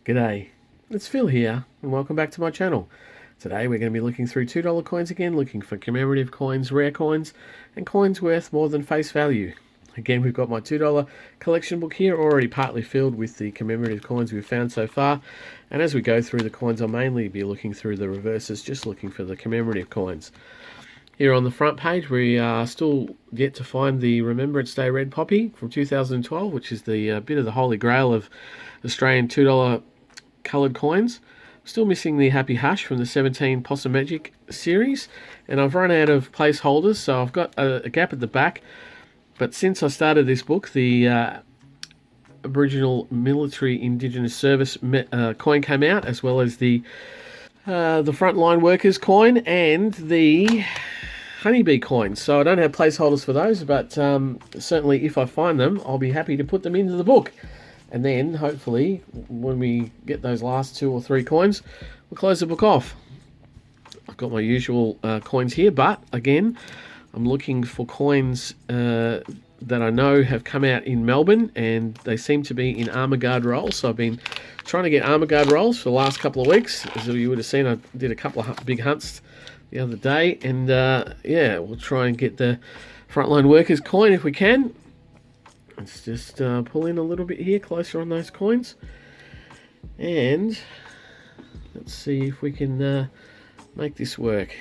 G'day, it's Phil here, and welcome back to my channel. Today we're going to be looking through $2 coins again, looking for commemorative coins, rare coins, and coins worth more than face value. Again, we've got my $2 collection book here, already partly filled with the commemorative coins we've found so far. And as we go through the coins, I'll mainly be looking through the reverses, just looking for the commemorative coins. Here on the front page, we are still yet to find the Remembrance Day Red Poppy from 2012, which is the bit of the holy grail of Australian $2 coloured coins. Still missing the Happy Hush from the 17 Possum Magic series, and I've run out of placeholders, so I've got a gap at the back. But since I started this book, the Aboriginal Military Indigenous Service coin came out, as well as the Frontline Workers coin and the Honeybee coin. So I don't have placeholders for those, but certainly if I find them, I'll be happy to put them into the book. And then, hopefully, when we get those last 2 or 3 coins, we'll close the book off. I've got my usual coins here, but again, I'm looking for coins that I know have come out in Melbourne, and they seem to be in Armour Guard rolls. So I've been trying to get Armour Guard rolls for the last couple of weeks. As you would have seen, I did a couple of big hunts the other day, and yeah, we'll try and get the Frontline Workers coin if we can. Let's just pull in a little bit here, closer on those coins, and let's see if we can make this work.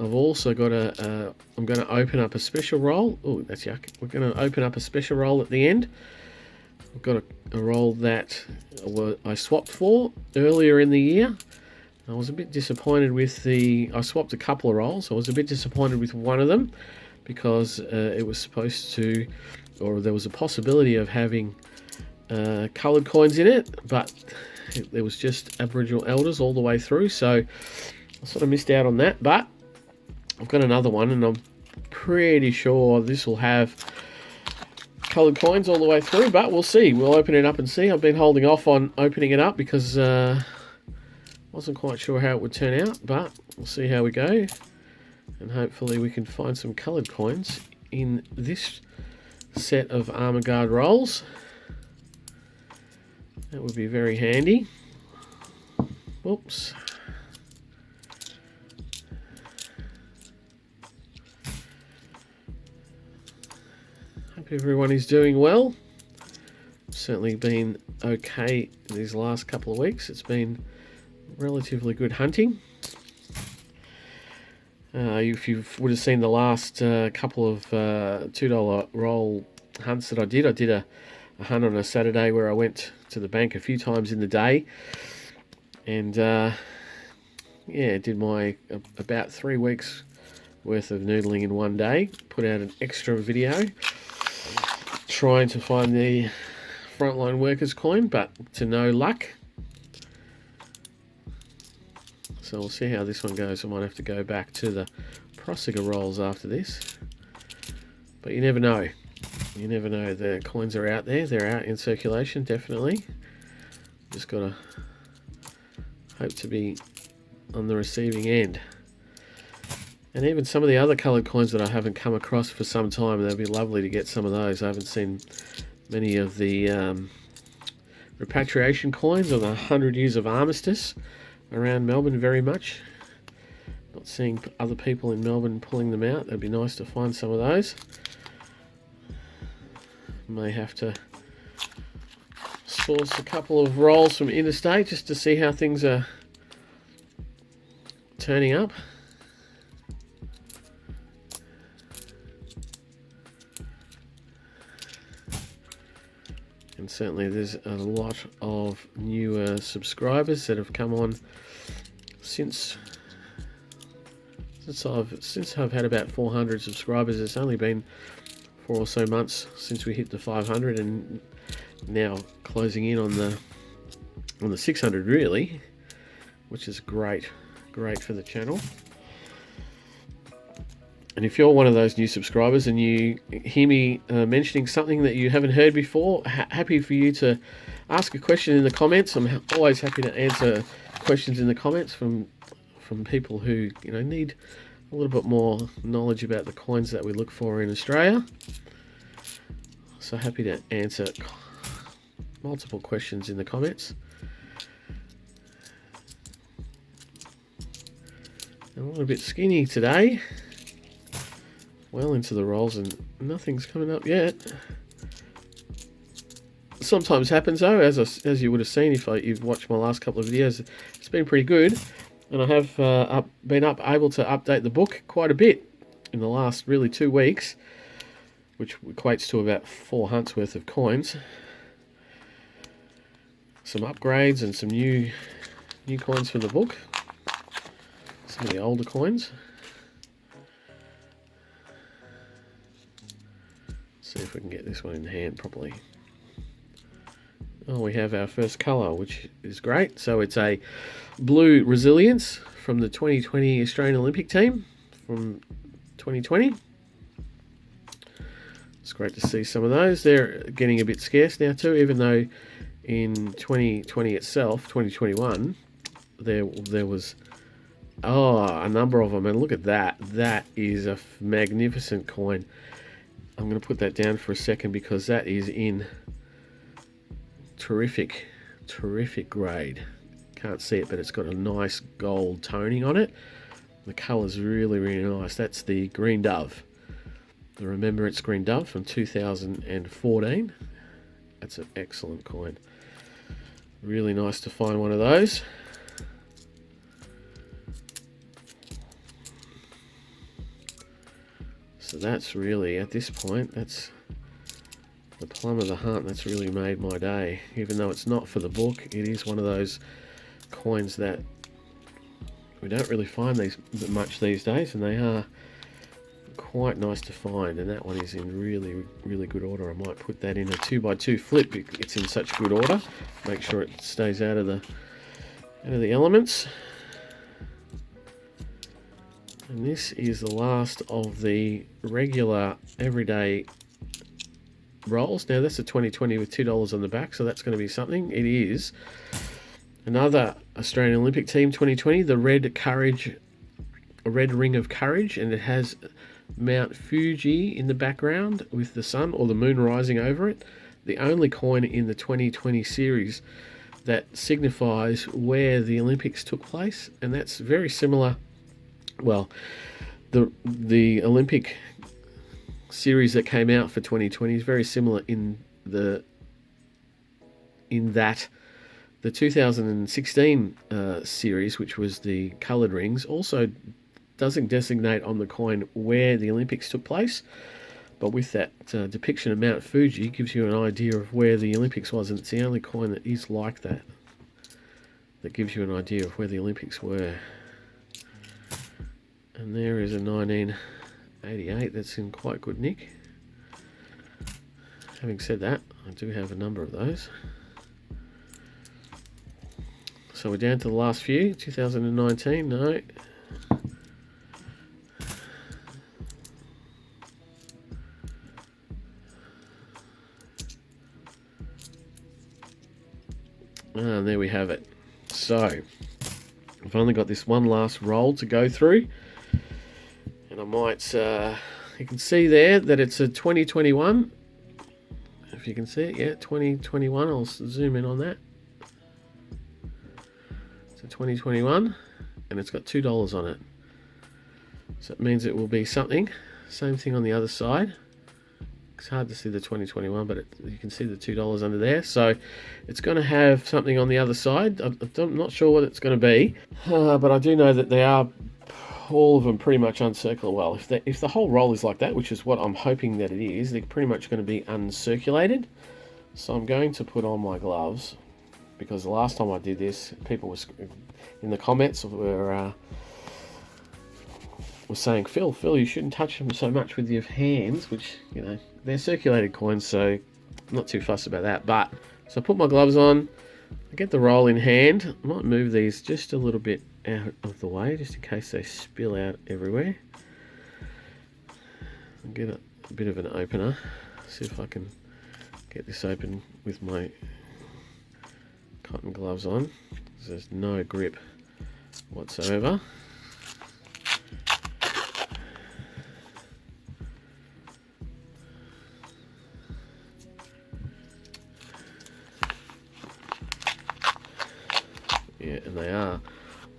I've also got I'm going to open up a special roll. Oh, that's yuck. We're going to open up a special roll at the end. I've got a roll that I swapped for earlier in the year. I was a bit disappointed with I swapped a couple of rolls. I was a bit disappointed with one of them, because it was supposed to, or there was a possibility of having coloured coins in it, but there was just Aboriginal elders all the way through, so I sort of missed out on that. But I've got another one, and I'm pretty sure this will have coloured coins all the way through, but we'll see. We'll open it up and see. I've been holding off on opening it up because wasn't quite sure how it would turn out, but we'll see how we go. And hopefully we can find some coloured coins in this set of Armour Guard rolls. That would be very handy. Whoops. Hope everyone is doing well. Certainly been okay these last couple of weeks. It's been relatively good hunting. If you would have seen the last couple of $2 roll hunts that I did a hunt on a Saturday where I went to the bank a few times in the day, and yeah, did my about 3 weeks worth of noodling in one day. Put out an extra video trying to find the Frontline Workers coin, but to no luck. So we'll see how this one goes. I might have to go back to the Prossiger rolls after this. But you never know. You never know. The coins are out there. They're out in circulation, definitely. Just got to hope to be on the receiving end. And even some of the other coloured coins that I haven't come across for some time, they'd be lovely to get some of those. I haven't seen many of the repatriation coins or the 100 Years of Armistice around Melbourne very much. Not seeing other people in Melbourne pulling them out. It'd be nice to find some of those. May have to source a couple of rolls from interstate just to see how things are turning up. And certainly there's a lot of newer subscribers that have come on since I've had about 400 subscribers. It's only been 4 or so months since we hit the 500, and now closing in on the 600 really, which is great for the channel. And if you're one of those new subscribers and you hear me mentioning something that you haven't heard before, happy for you to ask a question in the comments. I'm always happy to answer questions in the comments from people who need a little bit more knowledge about the coins that we look for in Australia. So happy to answer multiple questions in the comments. I'm a little bit skinny today. Well into the rolls and nothing's coming up yet. Sometimes happens though, as you would have seen if you've watched my last couple of videos. It's been pretty good, and I have been able to update the book quite a bit in the last really 2 weeks, which equates to about 4 hunts worth of coins. Some upgrades and some new coins for the book. Some of the older coins. Let's see if we can get this one in hand properly. Oh, we have our first colour, which is great. So it's a blue Resilience from the 2020 Australian Olympic team from 2020. It's great to see some of those. They're getting a bit scarce now too, even though in 2020 itself, 2021, there was a number of them. And look at that. That is a magnificent coin. I'm going to put that down for a second because that is in terrific grade. Can't see it, but it's got a nice gold toning on it. The colour's really nice. That's the Green Dove, the Remembrance Green Dove from 2014. That's an excellent coin. Really nice to find one of those. So that's really, at this point, that's the plum of the hunt. That's really made my day. Even though it's not for the book, it is one of those coins that we don't really find these much these days, and they are quite nice to find. And that one is in really good order. I might put that in a 2x2 flip. It's in such good order. Make sure it stays out of the elements. And this is the last of the regular everyday rolls. Now that's a 2020 with $2 on the back, so that's going to be something. It is another Australian Olympic team 2020, the Red Ring of Courage, and it has Mount Fuji in the background with the sun or the moon rising over it. The only coin in the 2020 series that signifies where the Olympics took place, and that's very similar. Well, the Olympic series that came out for 2020 is very similar in that the 2016 series, which was the coloured rings, also doesn't designate on the coin where the Olympics took place, but with that depiction of Mount Fuji gives you an idea of where the Olympics was, and it's the only coin that is like that gives you an idea of where the Olympics were. And there is a 1988 that's in quite good nick. Having said that, I do have a number of those. So we're down to the last few. 2019, no. And there we have it. So I've only got this one last roll to go through. And I might, you can see there that it's a 2021. If you can see it, yeah, 2021. I'll zoom in on that. It's a 2021, and it's got $2 on it. So it means it will be something. Same thing on the other side. It's hard to see the 2021, but you can see the $2 under there. So it's going to have something on the other side. I'm not sure what it's going to be, but I do know that they are all of them pretty much uncirculated. Well, if the whole roll is like that, which is what I'm hoping that it is, they're pretty much going to be uncirculated. So I'm going to put on my gloves, because the last time I did this, people were in the comments were saying, Phil, you shouldn't touch them so much with your hands, which, you know, they're circulated coins, so I'm not too fussed about that. But so I put my gloves on, I get the roll in hand. I might move these just a little bit out of the way, just in case they spill out everywhere. I'll get a bit of an opener, see if I can get this open with my cotton gloves on. There's no grip whatsoever. Yeah, and they are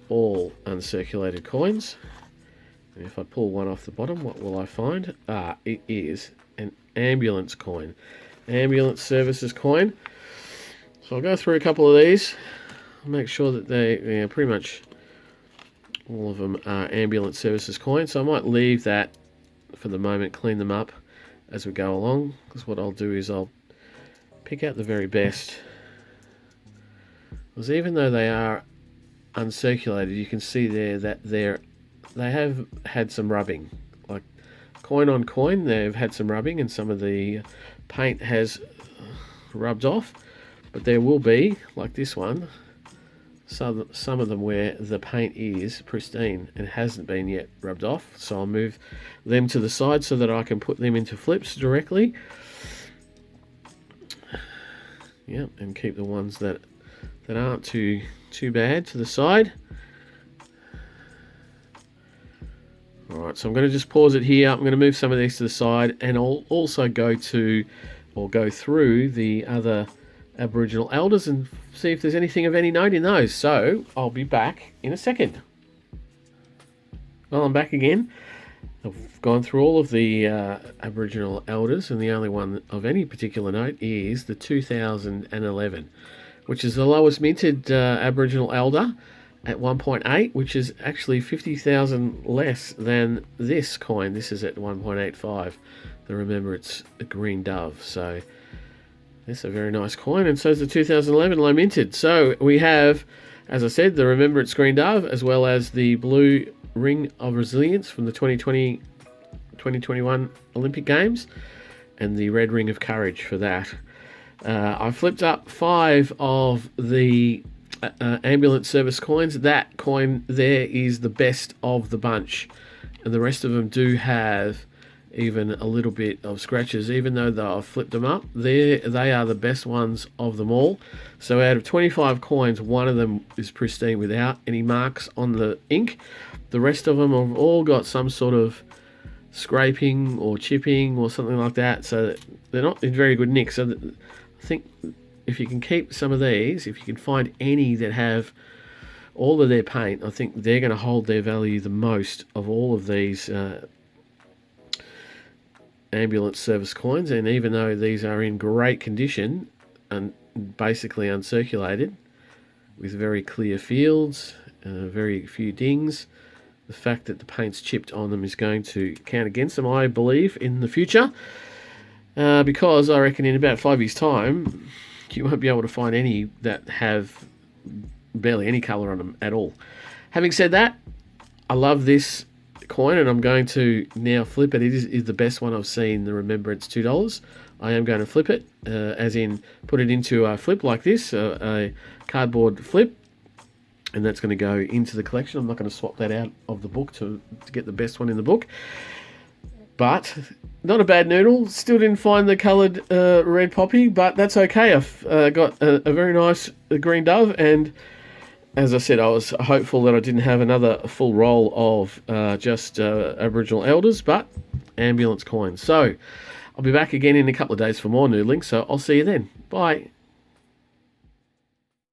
all uncirculated coins. And if I pull one off the bottom, what will I find? It is an ambulance coin. Ambulance services coin. So I'll go through a couple of these. I'll make sure that they, pretty much all of them are ambulance services coins. So I might leave that for the moment, clean them up as we go along. Because what I'll do is I'll pick out the very best. Because even though they are uncirculated, you can see there that they have had some rubbing. Like coin on coin, they've had some rubbing and some of the paint has rubbed off. But there will be, like this one, some of them where the paint is pristine and hasn't been yet rubbed off. So I'll move them to the side so that I can put them into flips directly. Yeah, and keep the ones that aren't too bad to the side. Alright, so I'm going to just pause it here. I'm going to move some of these to the side, and I'll also go through the other Aboriginal elders and see if there's anything of any note in those. So I'll be back in a second. Well, I'm back again. I've gone through all of the Aboriginal elders, and the only one of any particular note is the 2011, which is the lowest minted Aboriginal elder at 1.8, which is actually 50,000 less than this coin. This is at 1.85. Remember, it's a green dove, so it's a very nice coin, and so is the 2011 low minted. So we have, as I said, the Remembrance Green Dove, as well as the blue Ring of Resilience from the 2021 Olympic Games, and the red Ring of Courage for that. I flipped up 5 of the ambulance service coins. That coin there is the best of the bunch, and the rest of them do have even a little bit of scratches, even though I've flipped them up. They are the best ones of them all. So out of 25 coins, one of them is pristine without any marks on the ink. The rest of them have all got some sort of scraping or chipping or something like that, so they're not in very good nick. So I think if you can keep some of these, if you can find any that have all of their paint, I think they're going to hold their value the most of all of these ambulance service coins. And even though these are in great condition and basically uncirculated with very clear fields, very few dings, the fact that the paint's chipped on them is going to count against them, I believe, in the future, because I reckon in about 5 years' time you won't be able to find any that have barely any colour on them at all. Having said that, I love this coin, and I'm going to now flip it. It is the best one I've seen, the Remembrance $2. I am going to flip it, as in put it into a flip like this, a cardboard flip, and that's going to go into the collection. I'm not going to swap that out of the book to get the best one in the book. But not a bad noodle. Still didn't find the coloured red poppy, but that's okay. I've got a very nice green dove, and as I said, I was hopeful that I didn't have another full roll of just Aboriginal elders, but ambulance coins. So I'll be back again in a couple of days for more noodling, so I'll see you then. Bye.